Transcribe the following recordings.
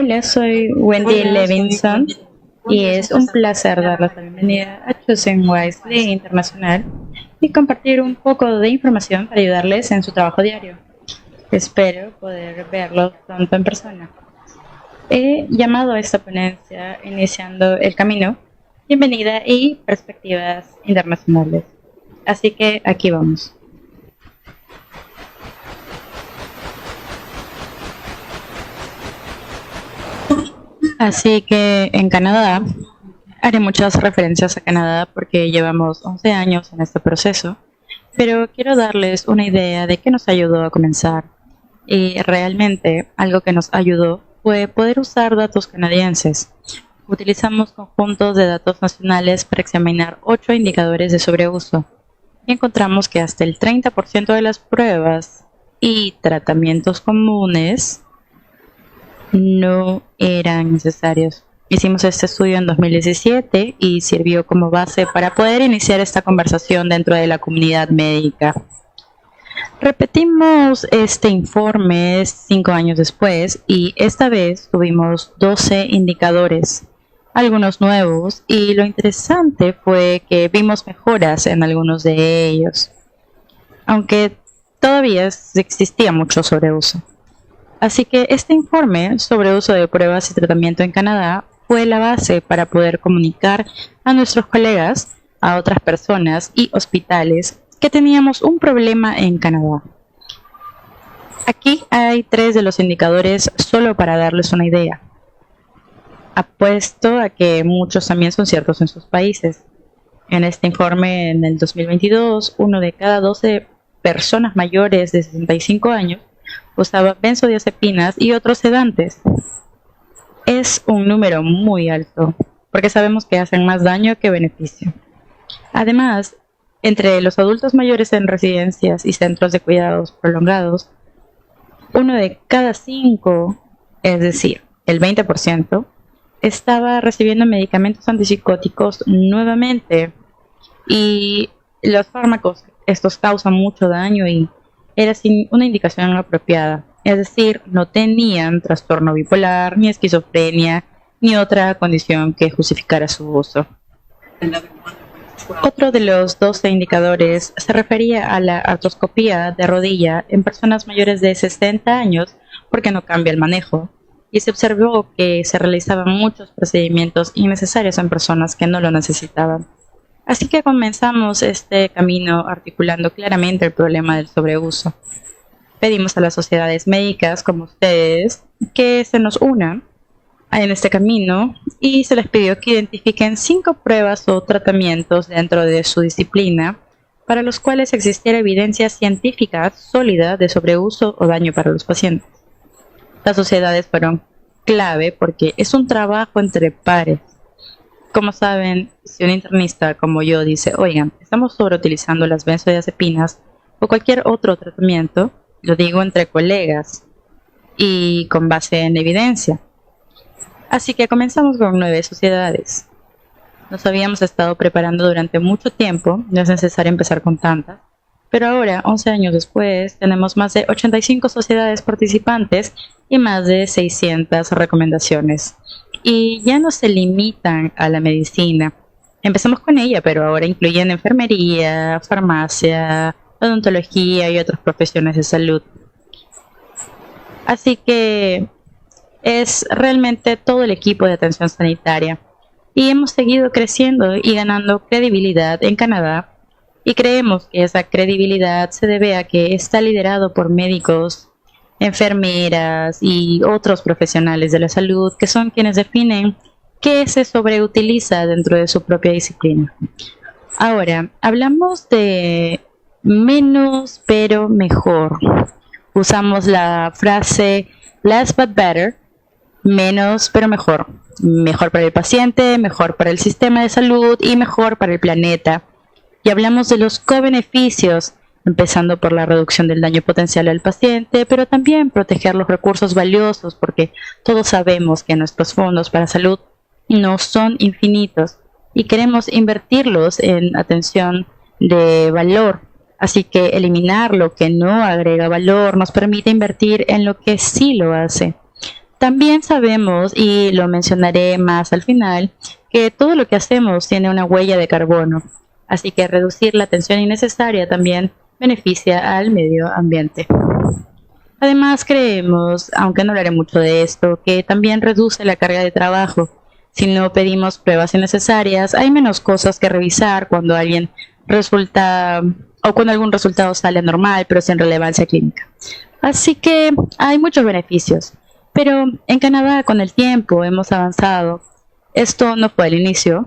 Hola, soy Wendy Levinson y es un placer darles la bienvenida a Choosing Wisely Internacional y compartir un poco de información para ayudarles en su trabajo diario. Espero poder verlos pronto en persona. He llamado a esta ponencia Iniciando el Camino, Bienvenida y Perspectivas Internacionales. Así que aquí vamos. Así que en Canadá, haré muchas referencias a Canadá porque llevamos 11 años en este proceso, pero quiero darles una idea de qué nos ayudó a comenzar. Y realmente algo que nos ayudó fue poder usar datos canadienses. Utilizamos conjuntos de datos nacionales para examinar 8 indicadores de sobreuso y encontramos que hasta el 30% de las pruebas y tratamientos comunes no eran necesarios. Hicimos este estudio en 2017 y sirvió como base para poder iniciar esta conversación dentro de la comunidad médica. Repetimos este informe 5 años después y esta vez tuvimos 12 indicadores, algunos nuevos, y lo interesante fue que vimos mejoras en algunos de ellos, aunque todavía existía mucho sobreuso. Así que este informe sobre uso de pruebas y tratamiento en Canadá fue la base para poder comunicar a nuestros colegas, a otras personas y hospitales que teníamos un problema en Canadá. Aquí hay 3 de los indicadores solo para darles una idea. Apuesto a que muchos también son ciertos en sus países. En este informe, en el 2022, 1 de cada 12 personas mayores de 65 años usaba benzodiazepinas y otros sedantes. Es un número muy alto, porque sabemos que hacen más daño que beneficio. Además, entre los adultos mayores en residencias y centros de cuidados prolongados, 1 de cada 5, es decir, el 20%, estaba recibiendo medicamentos antipsicóticos nuevamente. Y los fármacos, estos causan mucho daño y era sin una indicación apropiada, es decir, no tenían trastorno bipolar, ni esquizofrenia, ni otra condición que justificara su uso. Otro de los 12 indicadores se refería a la artroscopía de rodilla en personas mayores de 60 años porque no cambia el manejo, y se observó que se realizaban muchos procedimientos innecesarios en personas que no lo necesitaban. Así que comenzamos este camino articulando claramente el problema del sobreuso. Pedimos a las sociedades médicas como ustedes que se nos unan en este camino y se les pidió que identifiquen 5 pruebas o tratamientos dentro de su disciplina para los cuales existiera evidencia científica sólida de sobreuso o daño para los pacientes. Las sociedades fueron clave porque es un trabajo entre pares. Como saben, si un internista como yo dice, oigan, estamos sobreutilizando las benzodiazepinas o cualquier otro tratamiento, lo digo entre colegas y con base en evidencia. Así que comenzamos con 9 sociedades. Nos habíamos estado preparando durante mucho tiempo, no es necesario empezar con tantas, pero ahora, 11 años después, tenemos más de 85 sociedades participantes y más de 600 recomendaciones. Y ya no se limitan a la medicina. Empezamos con ella, pero ahora incluyen enfermería, farmacia, odontología y otras profesiones de salud. Así que es realmente todo el equipo de atención sanitaria. Y hemos seguido creciendo y ganando credibilidad en Canadá. Y creemos que esa credibilidad se debe a que está liderado por médicos, enfermeras y otros profesionales de la salud que son quienes definen qué se sobreutiliza dentro de su propia disciplina. Ahora, hablamos de menos pero mejor. Usamos la frase less but better, menos pero mejor. Mejor para el paciente, mejor para el sistema de salud y mejor para el planeta. Y hablamos de los co-beneficios, empezando por la reducción del daño potencial al paciente, pero también proteger los recursos valiosos, porque todos sabemos que nuestros fondos para salud no son infinitos y queremos invertirlos en atención de valor. Así que eliminar lo que no agrega valor nos permite invertir en lo que sí lo hace. También sabemos, y lo mencionaré más al final, que todo lo que hacemos tiene una huella de carbono, así que reducir la tensión innecesaria también beneficia al medio ambiente. Además, creemos, aunque no hablaré mucho de esto, que también reduce la carga de trabajo. Si no pedimos pruebas innecesarias, hay menos cosas que revisar cuando alguien resulta o cuando algún resultado sale normal, pero sin relevancia clínica. Así que hay muchos beneficios. Pero en Canadá, con el tiempo, hemos avanzado. Esto no fue el inicio.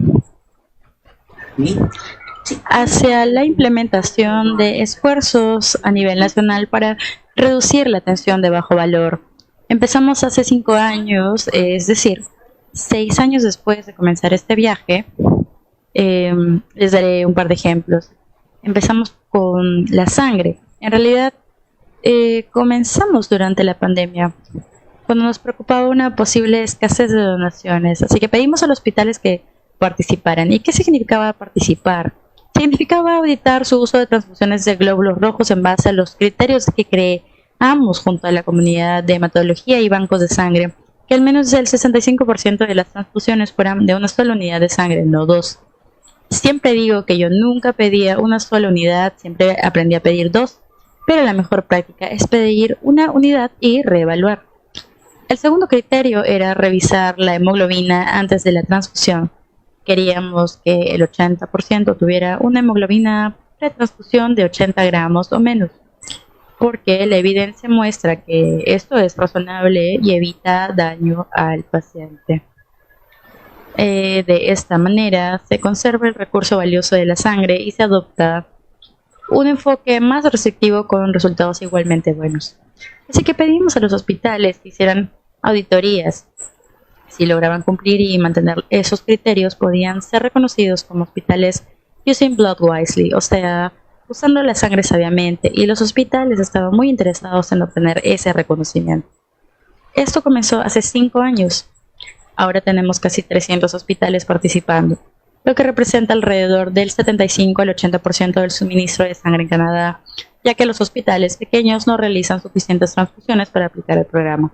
Hacia la implementación de esfuerzos a nivel nacional para reducir la tensión de bajo valor. Empezamos hace 5 años, es decir, 6 años después de comenzar este viaje. Les daré un par de ejemplos. Empezamos con la sangre. En realidad, comenzamos durante la pandemia, cuando nos preocupaba una posible escasez de donaciones. Así que pedimos a los hospitales que participaran. ¿Y qué significaba participar? Significaba auditar su uso de transfusiones de glóbulos rojos en base a los criterios que creamos junto a la comunidad de hematología y bancos de sangre, que al menos el 65% de las transfusiones fueran de una sola unidad de sangre, no dos. Siempre digo que yo nunca pedía una sola unidad, siempre aprendí a pedir dos, pero la mejor práctica es pedir una unidad y reevaluar. El segundo criterio era revisar la hemoglobina antes de la transfusión. Queríamos que el 80% tuviera una hemoglobina pretransfusión de 80 gramos o menos, porque la evidencia muestra que esto es razonable y evita daño al paciente. De esta manera se conserva el recurso valioso de la sangre y se adopta un enfoque más restrictivo con resultados igualmente buenos. Así que pedimos a los hospitales que hicieran auditorías. Si lograban cumplir y mantener esos criterios, podían ser reconocidos como hospitales using blood wisely, o sea, usando la sangre sabiamente, y los hospitales estaban muy interesados en obtener ese reconocimiento. Esto comenzó hace 5 años. Ahora tenemos casi 300 hospitales participando, lo que representa alrededor del 75 al 80% del suministro de sangre en Canadá, ya que los hospitales pequeños no realizan suficientes transfusiones para aplicar el programa.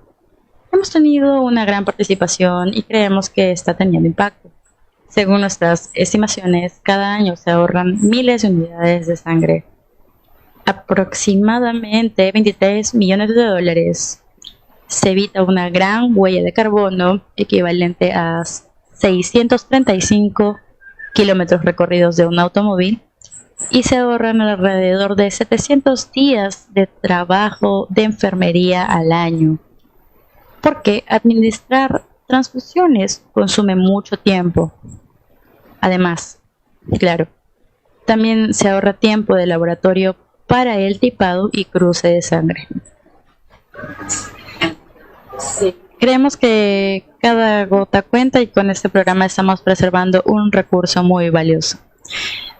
Hemos tenido una gran participación y creemos que está teniendo impacto. Según nuestras estimaciones, cada año se ahorran miles de unidades de sangre, aproximadamente 23 millones de dólares. Se evita una gran huella de carbono equivalente a 635 kilómetros recorridos de un automóvil y se ahorran alrededor de 700 días de trabajo de enfermería al año. Porque administrar transfusiones consume mucho tiempo. Además, claro, también se ahorra tiempo de laboratorio para el tipado y cruce de sangre. Sí. Creemos que cada gota cuenta y con este programa estamos preservando un recurso muy valioso.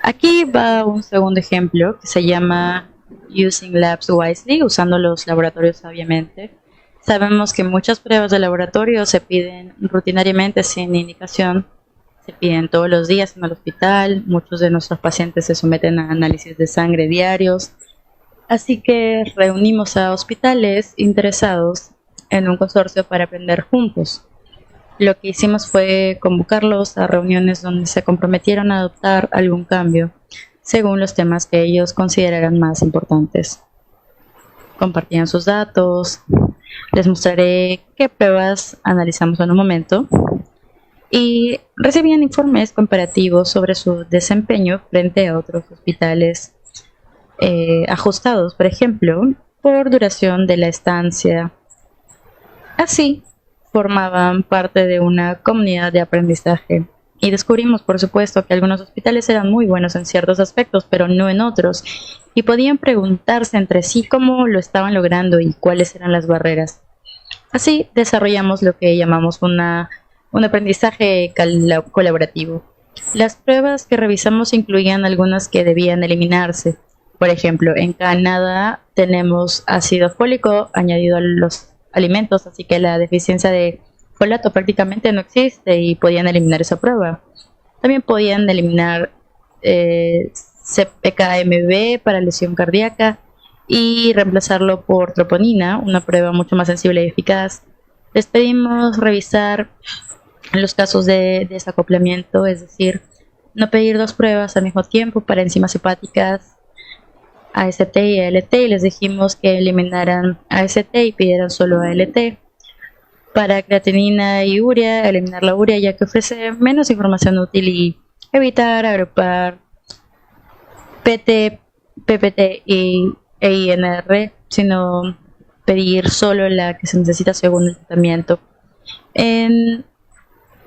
Aquí va un segundo ejemplo que se llama Using Labs Wisely, usando los laboratorios sabiamente. Sabemos que muchas pruebas de laboratorio se piden rutinariamente sin indicación, se piden todos los días en el hospital, muchos de nuestros pacientes se someten a análisis de sangre diarios, así que reunimos a hospitales interesados en un consorcio para aprender juntos. Lo que hicimos fue convocarlos a reuniones donde se comprometieron a adoptar algún cambio, según los temas que ellos consideraran más importantes. Compartían sus datos, les mostraré qué pruebas analizamos en un momento y recibían informes comparativos sobre su desempeño frente a otros hospitales ajustados, por ejemplo, por duración de la estancia. Así, formaban parte de una comunidad de aprendizaje y descubrimos, por supuesto, que algunos hospitales eran muy buenos en ciertos aspectos, pero no en otros, y podían preguntarse entre sí cómo lo estaban logrando y cuáles eran las barreras. Así desarrollamos lo que llamamos un aprendizaje colaborativo. Las pruebas que revisamos incluían algunas que debían eliminarse. Por ejemplo, en Canadá tenemos ácido fólico añadido a los alimentos, así que la deficiencia de folato prácticamente no existe y podían eliminar esa prueba. También podían eliminar CPKMB para lesión cardíaca y reemplazarlo por troponina, una prueba mucho más sensible y eficaz. Les pedimos revisar los casos de desacoplamiento, es decir, no pedir dos pruebas al mismo tiempo para enzimas hepáticas AST y ALT, y les dijimos que eliminaran AST y pidieran solo ALT. Para creatinina y urea, eliminar la urea ya que ofrece menos información útil y evitar agrupar PT, PPT e INR, sino pedir solo la que se necesita según el tratamiento. En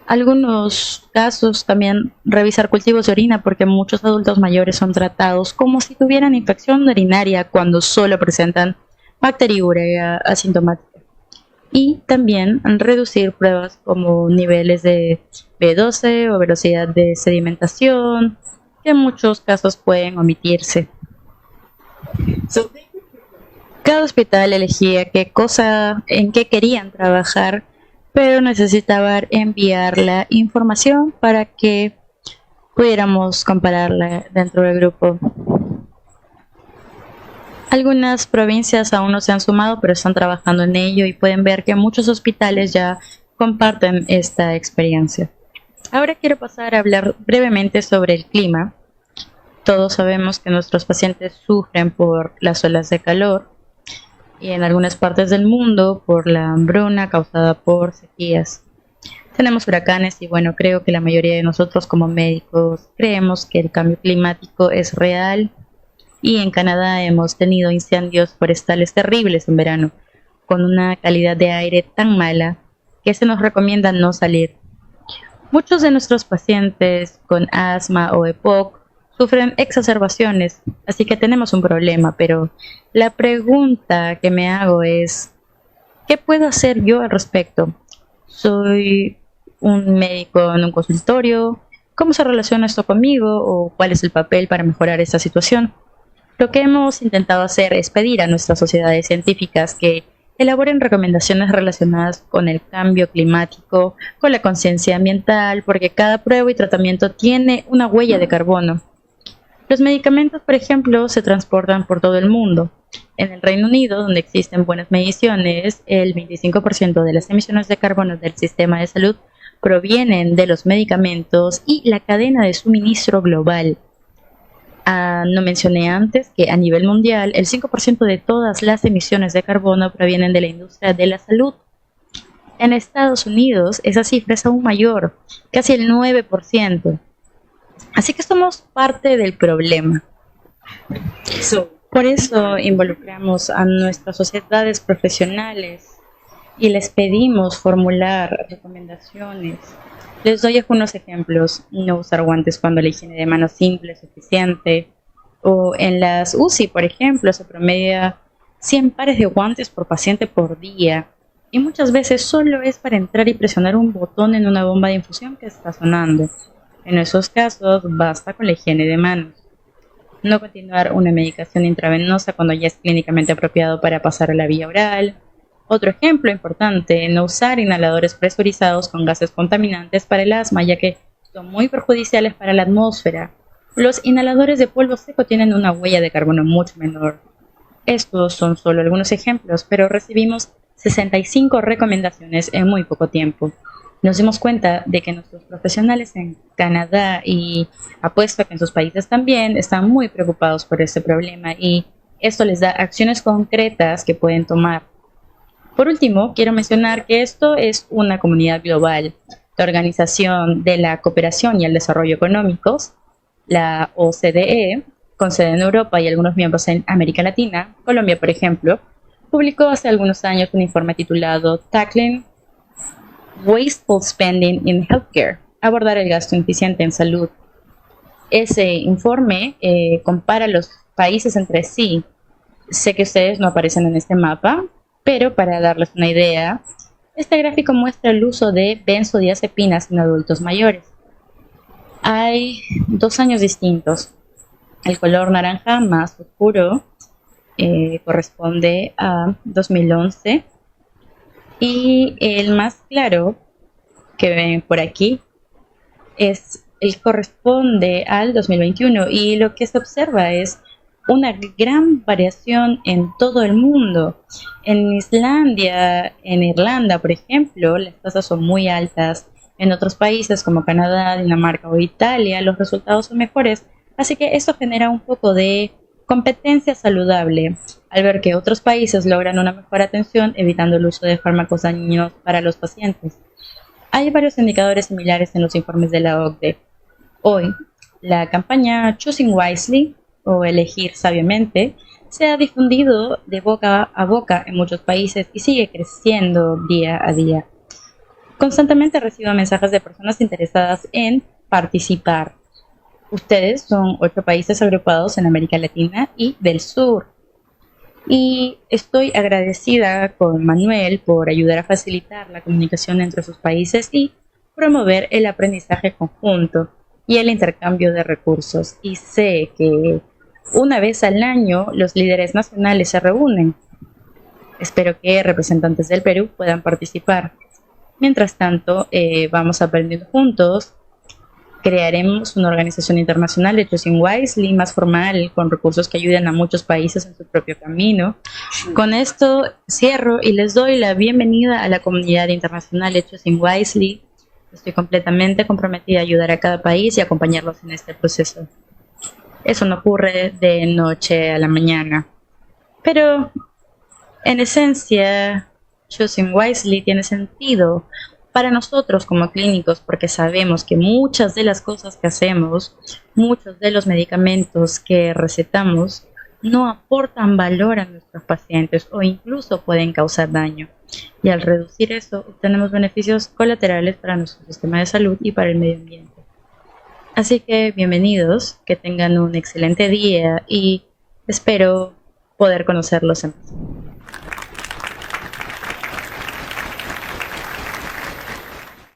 algunos casos también revisar cultivos de orina porque muchos adultos mayores son tratados como si tuvieran infección urinaria cuando solo presentan bacteriuria asintomática. Y también reducir pruebas como niveles de B12 o velocidad de sedimentación, que en muchos casos pueden omitirse. Cada hospital elegía en qué querían trabajar, pero necesitaban enviar la información para que pudiéramos compararla dentro del grupo. Algunas provincias aún no se han sumado, pero están trabajando en ello y pueden ver que muchos hospitales ya comparten esta experiencia. Ahora quiero pasar a hablar brevemente sobre el clima. Todos sabemos que nuestros pacientes sufren por las olas de calor y en algunas partes del mundo por la hambruna causada por sequías. Tenemos huracanes y bueno, creo que la mayoría de nosotros como médicos creemos que el cambio climático es real y en Canadá hemos tenido incendios forestales terribles en verano, con una calidad de aire tan mala que se nos recomienda no salir. Muchos de nuestros pacientes con asma o EPOC sufren exacerbaciones, así que tenemos un problema, pero la pregunta que me hago es, ¿qué puedo hacer yo al respecto? ¿Soy un médico en un consultorio? ¿Cómo se relaciona esto conmigo? ¿O cuál es el papel para mejorar esta situación? Lo que hemos intentado hacer es pedir a nuestras sociedades científicas que elaboren recomendaciones relacionadas con el cambio climático, con la conciencia ambiental, porque cada prueba y tratamiento tiene una huella de carbono. Los medicamentos, por ejemplo, se transportan por todo el mundo. En el Reino Unido, donde existen buenas mediciones, el 25% de las emisiones de carbono del sistema de salud provienen de los medicamentos y la cadena de suministro global. No mencioné antes que a nivel mundial el 5% de todas las emisiones de carbono provienen de la industria de la salud. En Estados Unidos esa cifra es aún mayor, casi el 9%. Así que somos parte del problema. Por eso involucramos a nuestras sociedades profesionales y les pedimos formular recomendaciones. Les doy algunos ejemplos: no usar guantes cuando la higiene de manos simple es suficiente, o en las UCI, por ejemplo, se promedia 100 pares de guantes por paciente por día, y muchas veces solo es para entrar y presionar un botón en una bomba de infusión que está sonando. En esos casos basta con la higiene de manos. No continuar una medicación intravenosa cuando ya es clínicamente apropiado para pasar a la vía oral. Otro ejemplo importante, no usar inhaladores presurizados con gases contaminantes para el asma, ya que son muy perjudiciales para la atmósfera. Los inhaladores de polvo seco tienen una huella de carbono mucho menor. Estos son solo algunos ejemplos, pero recibimos 65 recomendaciones en muy poco tiempo. Nos dimos cuenta de que nuestros profesionales en Canadá, y apuesto a que en sus países también, están muy preocupados por este problema y esto les da acciones concretas que pueden tomar. Por último, quiero mencionar que esto es una comunidad global. La Organización de la Cooperación y el Desarrollo Económicos, la OCDE, con sede en Europa y algunos miembros en América Latina, Colombia por ejemplo, publicó hace algunos años un informe titulado Tackling Wasteful Spending in Healthcare, abordar el gasto ineficiente en salud. Ese informe compara los países entre sí. Sé que ustedes no aparecen en este mapa, pero para darles una idea, este gráfico muestra el uso de benzodiazepinas en adultos mayores. Hay dos años distintos. El color naranja más oscuro corresponde a 2011 y el más claro que ven por aquí corresponde al 2021, y lo que se observa es una gran variación en todo el mundo. En Islandia, en Irlanda, por ejemplo, las tasas son muy altas. En otros países como Canadá, Dinamarca o Italia, los resultados son mejores. Así que esto genera un poco de competencia saludable al ver que otros países logran una mejor atención evitando el uso de fármacos dañinos para los pacientes. Hay varios indicadores similares en los informes de la OCDE. Hoy, la campaña Choosing Wisely o Elegir sabiamente se ha difundido de boca a boca en muchos países y sigue creciendo día a día. Constantemente recibo mensajes de personas interesadas en participar. Ustedes son 8 países agrupados en América Latina y del Sur. Y estoy agradecida con Manuel por ayudar a facilitar la comunicación entre sus países y promover el aprendizaje conjunto y el intercambio de recursos. Y sé que una vez al año los líderes nacionales se reúnen. Espero que representantes del Perú puedan participar. Mientras tanto, vamos aprendiendo juntos. Crearemos una organización internacional de Choosing Wisely más formal, con recursos que ayuden a muchos países en su propio camino. Con esto cierro y les doy la bienvenida a la comunidad internacional de Choosing Wisely. Estoy completamente comprometida a ayudar a cada país y acompañarlos en este proceso. Eso no ocurre de noche a la mañana. Pero, en esencia, Choosing Wisely tiene sentido para nosotros como clínicos porque sabemos que muchas de las cosas que hacemos, muchos de los medicamentos que recetamos, no aportan valor a nuestros pacientes o incluso pueden causar daño. Y al reducir eso, obtenemos beneficios colaterales para nuestro sistema de salud y para el medio ambiente. Así que bienvenidos, que tengan un excelente día y espero poder conocerlos en persona.